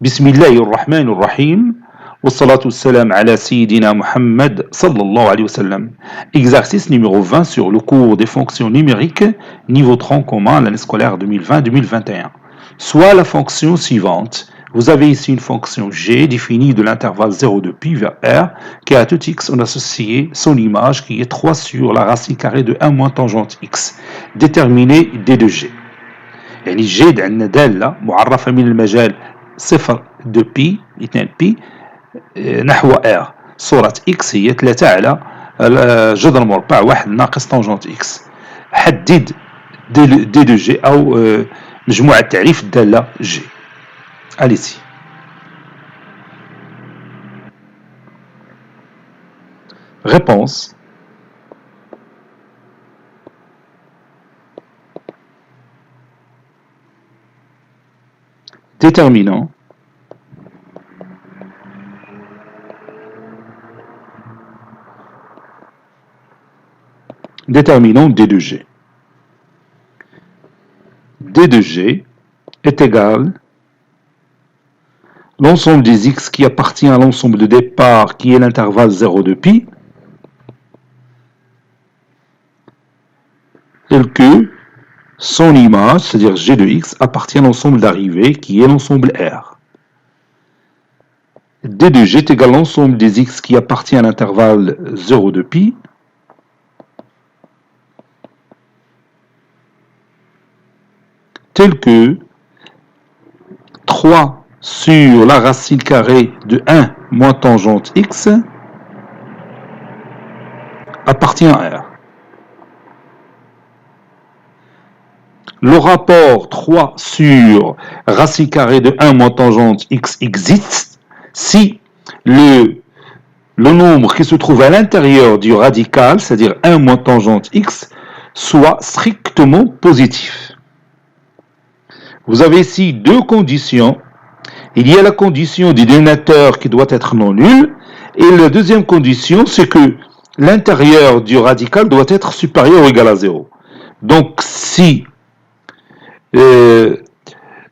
بسم الله الرحمن الرحيم والصلاة والسلام على سيدنا Muhammad sallallahu alayhi wa sallam. Exercice numéro 20 sur le cours des fonctions numériques, niveau tronc commun, l'année scolaire 2020-2021. Soit la fonction suivante. Vous avez ici une fonction g définie de l'intervalle 0 de pi vers r, qui à tout x on associe son image qui est 3 sur la racine carrée de 1 moins tangente x, déterminée d de g. يعني g عندنا دالة معرفة من المجال صفر دو بي 2 بي نحو ار. صورة اكس هي 3 على جذر مربع 1 ناقص طنجنت اكس. حدد دي دو جي او مجموعة تعريف الدالة جي. Allez-y. Réponse. Déterminant. Déterminant d de g. d de g est égal l'ensemble des x qui appartient à l'ensemble de départ qui est l'intervalle 0 de pi, tel que son image, c'est-à-dire g de x, appartient à l'ensemble d'arrivée qui est l'ensemble R. d de g est égal à l'ensemble des x qui appartient à l'intervalle 0 de pi, tel que 3 sur la racine carrée de 1 moins tangente x appartient à R. Le rapport 3 sur racine carrée de 1 moins tangente x existe si le nombre qui se trouve à l'intérieur du radical, c'est-à-dire 1 moins tangente x, soit strictement positif. Vous avez ici deux conditions. Il y a la condition du dénominateur qui doit être non nul, et la deuxième condition, c'est que l'intérieur du radical doit être supérieur ou égal à 0. Donc, si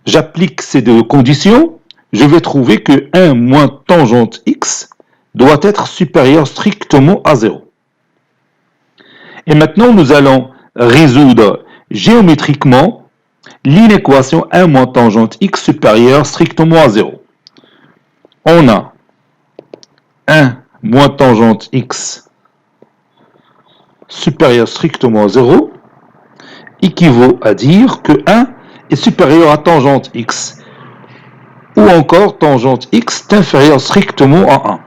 j'applique ces deux conditions, je vais trouver que 1 moins tangente x doit être supérieur strictement à 0. Et maintenant, nous allons résoudre géométriquement l'inéquation 1 moins tangente x supérieure strictement à 0. On a 1 moins tangente x supérieur strictement à 0 équivaut à dire que 1 est supérieur à tangente x, ou encore tangente x est inférieur strictement à 1.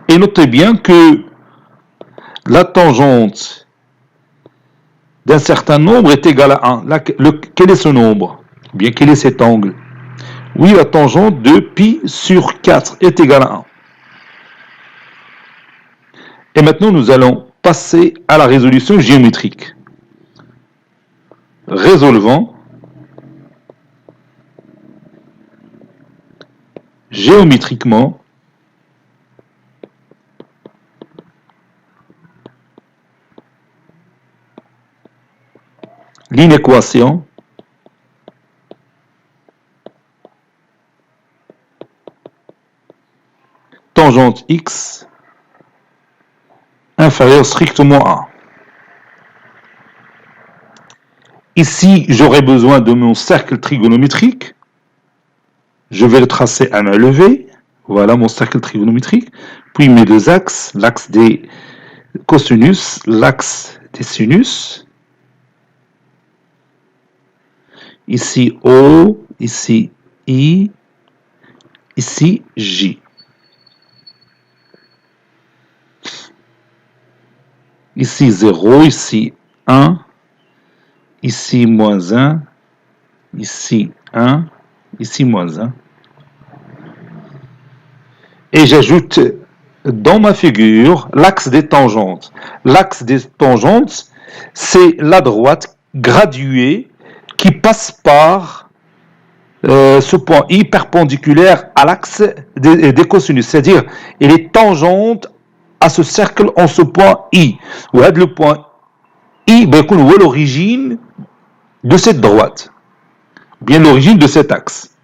Et notez bien que la tangente d'un certain nombre est égale à 1. Là, quel est ce nombre? Bien, quel est cet angle? Oui, la tangente de pi sur 4 est égale à 1. Et maintenant, nous allons passer à la résolution géométrique. Résolvant géométriquement l'inéquation tangente x inférieure strictement à 1. Ici, j'aurai besoin de mon cercle trigonométrique. Je vais le tracer à main levée. Voilà mon cercle trigonométrique. Puis mes deux axes, l'axe des cosinus, l'axe des sinus. Ici O, ici I, ici J. Ici 0, ici 1, ici moins 1, ici 1, ici moins 1. Et j'ajoute dans ma figure l'axe des tangentes. L'axe des tangentes, c'est la droite graduée qui passe par ce point I perpendiculaire à l'axe des cosinus. C'est-à-dire, il est tangente à ce cercle en ce point I. Ou le point I, est l'origine de cette droite. Bien l'origine de cet axe.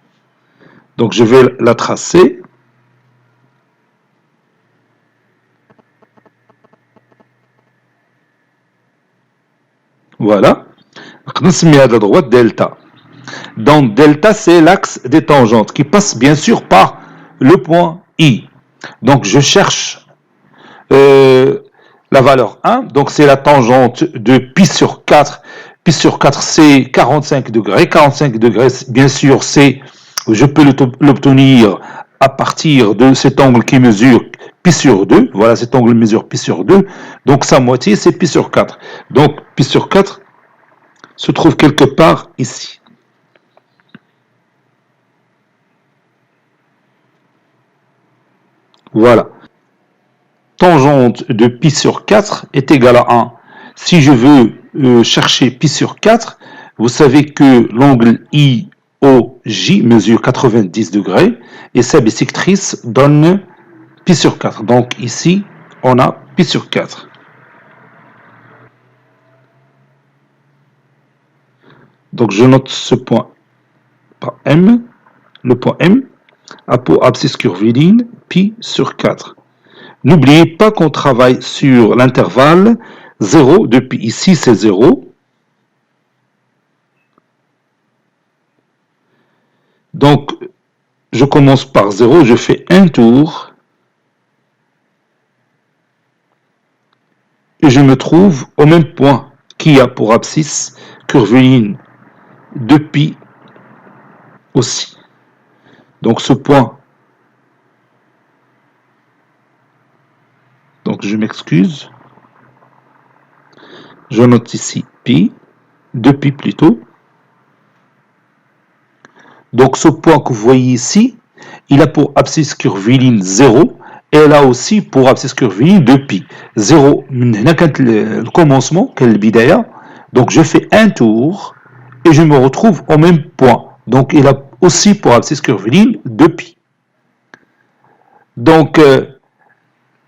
Donc je vais la tracer. Voilà. نسمي هذا droite delta. Donc delta c'est l'axe des tangentes qui passe bien sûr par le point I. Donc je cherche la valeur 1, donc c'est la tangente de pi sur 4. Pi sur 4 c'est 45 degrés. 45 degrés bien sûr je peux l'obtenir à partir de cet angle qui mesure pi sur 2. Voilà, cet angle mesure pi sur 2. Donc sa moitié c'est pi sur 4. Donc pi sur 4 se trouve quelque part ici. Voilà. Tangente de pi sur 4 est égale à 1. Si je veux chercher pi sur 4, vous savez que l'angle IOJ mesure 90 degrés et sa bissectrice donne pi sur 4. Donc ici, on a pi sur 4. Donc je note ce point par M. Le point M a pour abscisse curviligne pi sur 4. N'oubliez pas qu'on travaille sur l'intervalle 0 depuis ici c'est 0. Donc je commence par 0, je fais un tour et je me trouve au même point qui a pour abscisse curviligne de pi aussi. Donc ce point, donc je m'excuse, je note ici pi, 2pi plutôt. Donc ce point que vous voyez ici, il a pour abscisse curviligne 0 et elle a aussi pour abscisse curviligne 2pi. 0, le commencement, quel bidaya. Donc je fais un tour et je me retrouve au même point. Donc il a aussi pour abscisse curviligne 2pi. Donc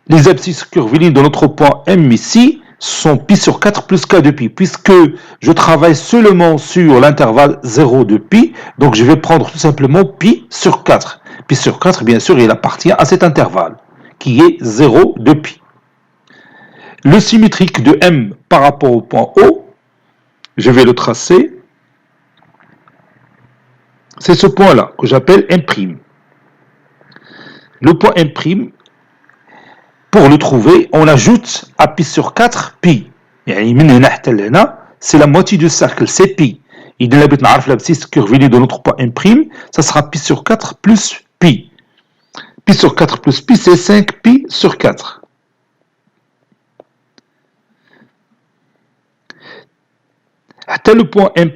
les abscisses curvilignes de notre point M ici sont pi sur 4 plus k de pi, puisque je travaille seulement sur l'intervalle 0 de pi, donc je vais prendre tout simplement pi sur 4. Pi sur 4, bien sûr, il appartient à cet intervalle, qui est 0 de pi. Le symétrique de M par rapport au point O, je vais le tracer. C'est ce point-là que j'appelle M'. Le point M', pour le trouver, on ajoute à pi sur 4 pi. C'est la moitié du cercle, c'est pi. Il y a l'abscisse curviligne de notre point M', ça sera pi sur 4 plus pi. Pi sur 4 plus pi, c'est 5 pi sur 4. حتى le point M',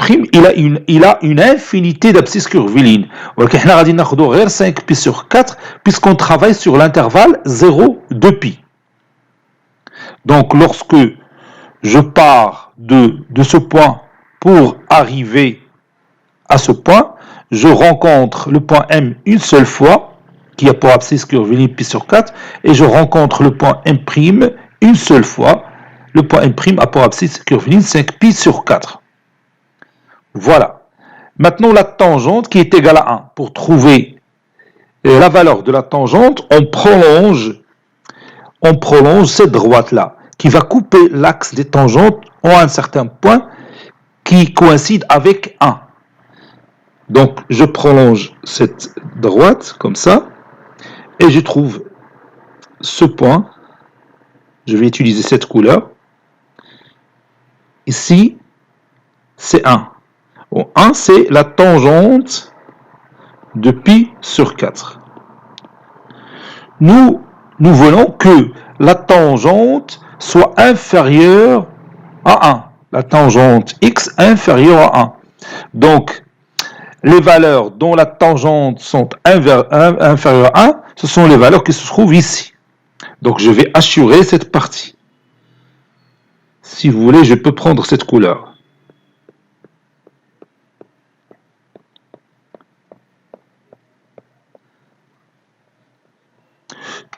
il a une infinité d'abscisses curvilignes. ولكن احنا غادي ناخذوا غير 5 pi sur 4 puisqu'on travaille sur l'intervalle 0 de pi. Donc lorsque je pars de ce point pour arriver à ce point, je rencontre le point M une seule fois, qui a pour abscisse curviligne pi sur 4, et je rencontre le point M' une seule fois. Le point M' a pour abscisse curviligne 5 pi sur 4. Voilà. Maintenant la tangente qui est égale à 1. Pour trouver la valeur de la tangente, on prolonge cette droite-là, qui va couper l'axe des tangentes à un certain point qui coïncide avec 1. Donc je prolonge cette droite comme ça, et je trouve ce point. Je vais utiliser cette couleur. Ici, c'est 1. Bon, 1, c'est la tangente de pi sur 4. Nous voulons que la tangente soit inférieure à 1. La tangente x inférieure à 1. Donc, les valeurs dont la tangente sont inférieures à 1, ce sont les valeurs qui se trouvent ici. Donc, je vais assurer cette partie. Si vous voulez, je peux prendre cette couleur.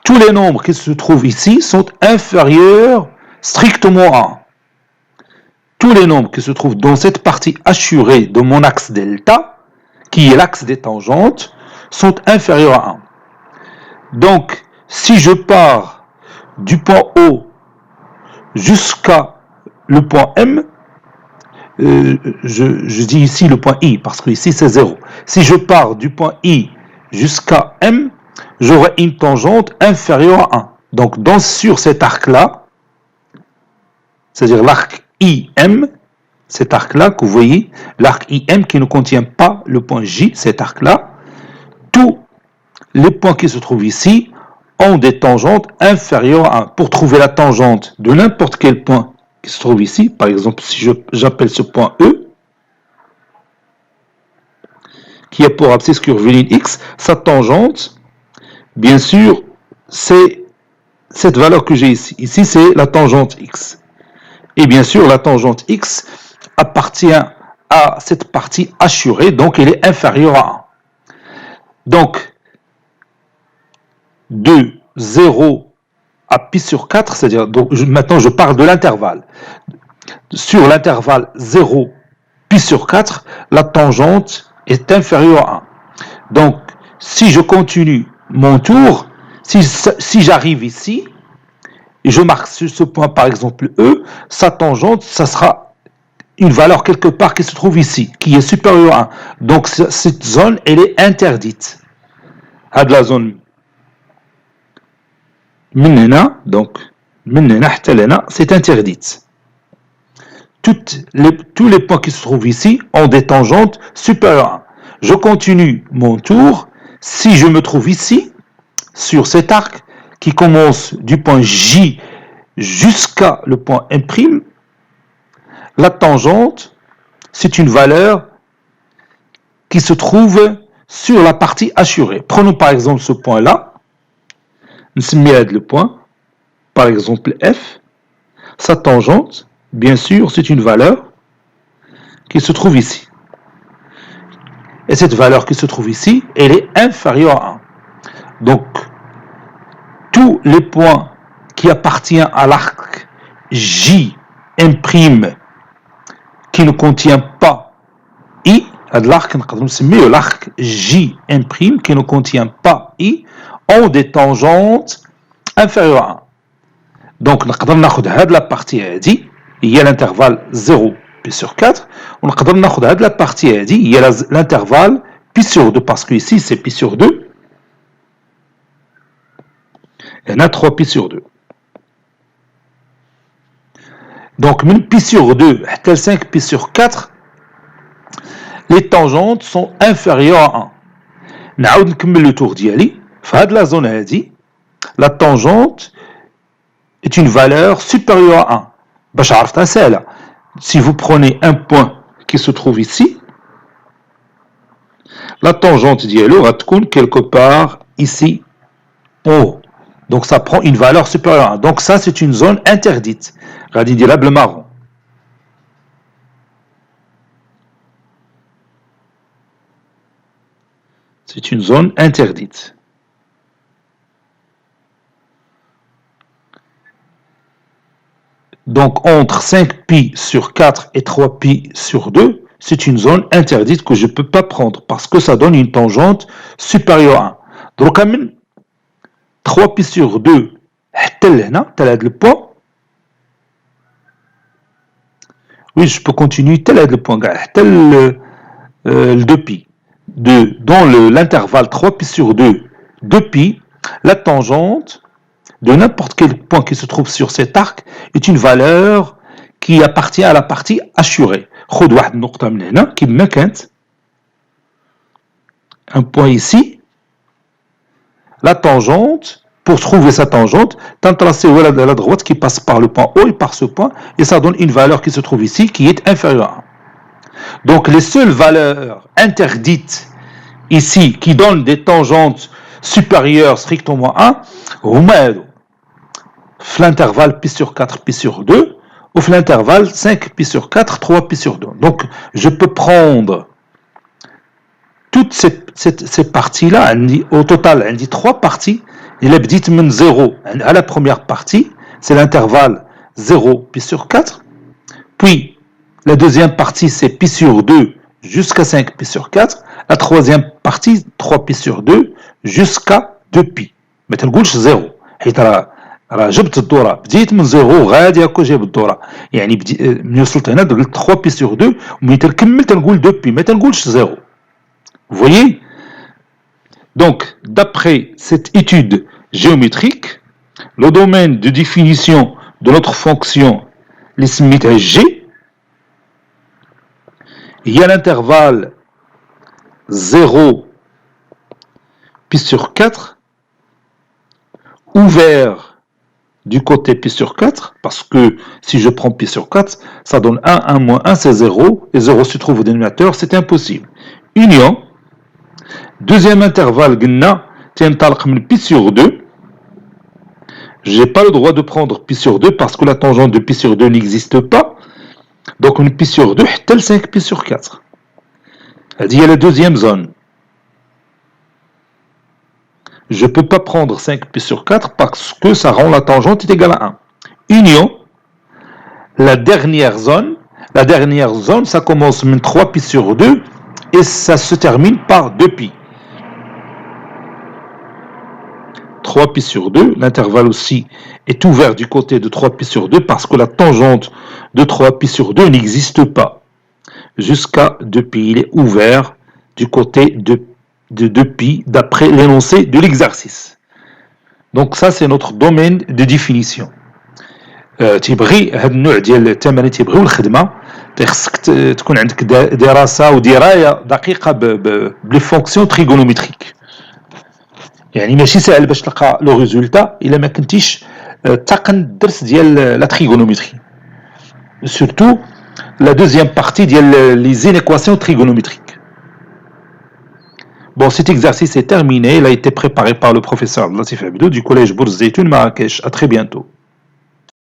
Tous les nombres qui se trouvent ici sont inférieurs strictement à 1. Tous les nombres qui se trouvent dans cette partie assurée de mon axe delta, qui est l'axe des tangentes, sont inférieurs à 1. Donc, si je pars du point O jusqu'à le point M, je dis ici le point I, parce que ici c'est 0. Si je pars du point I jusqu'à M, j'aurai une tangente inférieure à 1. Donc, sur cet arc-là, c'est-à-dire l'arc IM, cet arc-là que vous voyez, l'arc IM qui ne contient pas le point J, cet arc-là, tous les points qui se trouvent ici ont des tangentes inférieures à 1. Pour trouver la tangente de n'importe quel point qui se trouve ici, par exemple, si j'appelle ce point E, qui a pour abscisse curviligne X, sa tangente, bien sûr, c'est cette valeur que j'ai ici. Ici, c'est la tangente X. Et bien sûr, la tangente X appartient à cette partie assurée, donc elle est inférieure à 1. Donc, de 0 à pi sur 4, c'est-à-dire, maintenant je parle de l'intervalle. Sur l'intervalle 0, pi sur 4, la tangente est inférieure à 1. Donc, si je continue mon tour, si j'arrive ici, et je marque sur ce point par exemple E, sa tangente, ça sera une valeur quelque part qui se trouve ici, qui est supérieure à 1. Donc cette zone, elle est interdite. À la zone minena, donc minena, c'est interdite. Tous les points qui se trouvent ici ont des tangentes supérieures à 1. Je continue mon tour. Si je me trouve ici, sur cet arc, qui commence du point J jusqu'à le point M', la tangente, c'est une valeur qui se trouve sur la partie assurée. Prenons par exemple ce point-là, le point, par exemple F, sa tangente, bien sûr, c'est une valeur qui se trouve ici. Et cette valeur qui se trouve ici, elle est inférieure à 1. Donc, tous les points qui appartiennent à l'arc J', qui ne contient pas I, l'arc J', qui ne contient pas I, ont des tangentes inférieures à 1. Donc, nous pouvons prendre la partie il y a l'intervalle 0 pi sur 4, on peut prendre la partie il y a l'intervalle pi sur 2, parce que ici c'est pi sur 2. Il y en a 3 pi sur 2. Donc, من pi sur 2 à 5 pi sur 4, les tangentes sont inférieures à 1. نعاود نكمل le tour ديالي. في la zone هذه, la tangente est une valeur supérieure à 1. باش عرفتها سهلة. Si vous prenez un point qui se trouve ici, la tangente ديالو غتكون quelque part ici en haut. Donc ça prend une valeur supérieure à 1. Donc ça c'est une zone interdite. غادي نديرها بالمارون. C'est une zone interdite. Donc entre 5 pi sur 4 et 3 pi sur 2, c'est une zone interdite que je ne peux pas prendre parce que ça donne une tangente supérieure à 1. Donc 3 pi sur 2, le point. Oui, je peux continuer tel le point, tel le 2 pi. Dans l'intervalle 3 pi sur 2, 2 pi, la tangente de n'importe quel point qui se trouve sur cet arc est une valeur qui appartient à la partie assurée. Un point ici, la tangente, pour trouver sa tangente, tant tracé à la droite qui passe par le point O et par ce point, et ça donne une valeur qui se trouve ici qui est inférieure à 1. Donc les seules valeurs interdites ici qui donnent des tangentes supérieures strictement à 1, l'intervalle pi sur 4, pi sur 2, ou l'intervalle 5 pi sur 4, 3 pi sur 2. Donc je peux prendre toutes ces parties-là, au total, on dit 3 parties. Il est dit 0 à la première partie, c'est l'intervalle 0 pi sur 4, puis la deuxième partie c'est pi sur 2 jusqu'à 5 pi sur 4, La troisième partie, 3pi sur 2, jusqu'à 2pi. ما تنقولش زيرو حيت راه جبت الدوره بديت من زيرو غادي هكا جايب الدوره يعني ملي وصلت هنا قلت 3 بي سور 2 وملي تنكمل تنقول 2 بي ما تنقولش زيرو. Vous voyez? Donc, d'après cette étude géométrique, le domaine de définition de notre fonction, les smith G, il y a l'intervalle 0 pi sur 4 ouvert du côté pi sur 4, parce que si je prends pi sur 4, ça donne 1, 1 moins 1, c'est 0, et 0 se trouve au dénominateur, c'est impossible. Union, deuxième intervalle, pi sur 2, je n'ai pas le droit de prendre pi sur 2 parce que la tangente de pi sur 2 n'existe pas, donc une pi sur 2, tel 5 pi sur 4. Il y a la deuxième zone. Je ne peux pas prendre 5 pi sur 4 parce que ça rend la tangente est égale à 1. Union, la dernière zone, ça commence avec 3 pi sur 2 et ça se termine par 2 pi. 3 pi sur 2, l'intervalle aussi est ouvert du côté de 3 pi sur 2 parce que la tangente de 3 pi sur 2 n'existe pas. Jusqu'à 2 pi, il est ouvert du côté de 2 pi d'après l'énoncé de l'exercice. Donc ça c'est notre domaine de définition. تيبغي هذا النوع ديال التمارين تيبغيو الخدمه خصك تكون عندك دراسه ودرايه دقيقه بلي فونكسيون تريغونوميتريك. يعني ماشي سهل باش تلقى لو ريزولتا الا ما كنتيش تقن الدرس ديال لا تريغونوميتري surtout la deuxième partie ديال les inéquations trigonométriques. Bon, cet exercice est terminé, il a été préparé par le professeur Latif Abdou du collège Bourz Zeytoun Marrakech. À très bientôt.